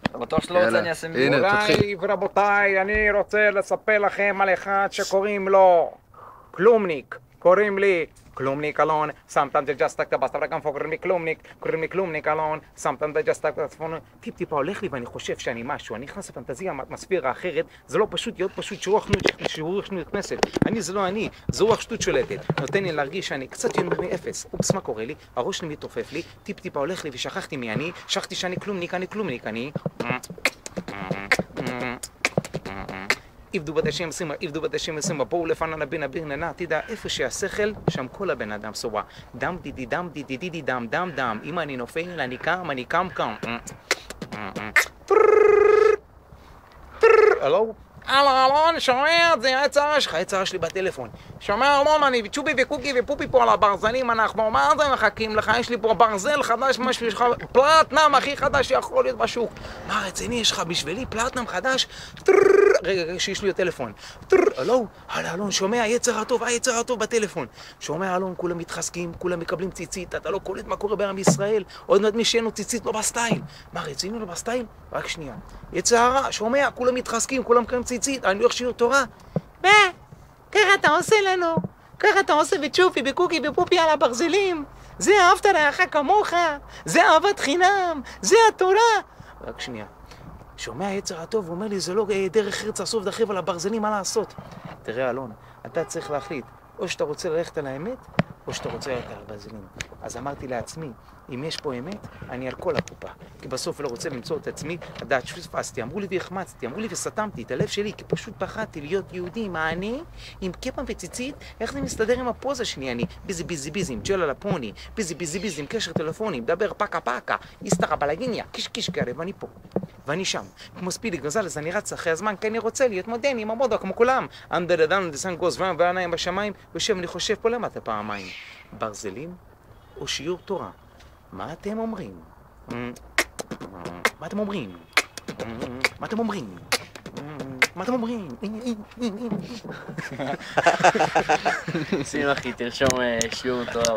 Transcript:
אתה בטוח שלא רוצה אני אעשה הנה, מוריי ורבותיי, אני רוצה לספר לכם על אחד שקוראים לו כלומניק. קוראים לי כלומניק אלון, sometimes I just like the bus, אבל גם פה קוראים לי כלומניק אלון, sometimes I just like the phone. טיפ-טיפה הולך לי ואני חושב שאני משהו, אני נכנס לפנטזיה האטמוספירה האחרת, זה לא פשוט להיות פשוט שרוח שנות נכנסת. זה לא אני, זו רוח שטות שולטת, נותן לי להרגיש שאני קצת יותר מאפס. אופס, מה קורה לי? הראש שלי מתעופף לי, טיפ-טיפה הולך לי ושכחתי מי אני, שכחתי שאני כלומניק, אני עבדו בדשים עשרים, בואו לפנה בינה בירננה, תדע איפה שהשכל, שם כל הבן אדם סובה. דם דידי דם דידי דידי דם דם דם, אם אני נופל אני קם. הלו? אלון, שומע? זה הצעה שלך, הצעה שלי בטלפון. שומע אלון, אני וצ'ובי וקוקי ופופי פה על הברזלים, אנחנו מה זה מחכים לך? יש לי פה ברזל חדש, משהו שלך, פלטנם הכי חדש שיכול להיות בשוק. מה רציני, יש לך בשבילי פלטנם חדש? רגע, שיש לי טלפון. הלו? אלון, שומע? יצר הטוב בטלפון. שומע אלון, כולם מתחזקים, כולם מקבלים ציצית, אתה לא קולט מה קורה בעם ישראל, עוד מעט מי שאין לו ציצית לא בסטייל. מה רציני לא בסטייל? רק שנייה. יצר הרע, שומע? כולם מתחזקים, כולם מקבלים ציצית, אני הולך שיעור תורה. ככה אתה עושה לנו, ככה אתה עושה וצ'ופי וקוקי ופופי על הברזלים. זה אהבת רעך כמוך, זה אהבת חינם, זה התורה. רק שנייה. שומע יצר הטוב, הוא אומר לי, זה לא דרך ארץ הסוף דחריב על הברזלים, מה לעשות? תראה אלון, אתה צריך להחליט, או שאתה רוצה ללכת על האמת, או שאתה רוצה ללכת על הברזלים. אז אמרתי לעצמי, אם יש פה אמת, אני על כל הקופה. כי בסוף לא רוצה למצוא את עצמי, לדעת שפספסתי, אמרו לי והחמצתי, אמרו לי וסתמתי את הלב שלי, כי פשוט פחדתי להיות יהודי, מה אני? עם קפה וציצית, איך זה מסתדר עם הפוזה שלי? אני ביזי, עם ג'ל על הפוני, ביזי, עם קשר טלפוני, מדבר פקה, איסתרה בלגיניה, קיש כאלה, ואני פה. ואני שם, כמו ספידי גזל, אז אני רץ אחרי הזמן, כי אני רוצה להיות מודרני, עם המודו, כמו כולם. אנדר אדם, דסן גוז ועיניים בשמיים, יושב, אני חושב פה למטה פעמיים. ברזלים או שיעור תורה? מה אתם אומרים? מה אתם אומרים? שים אחי, תרשום שיעור תורה.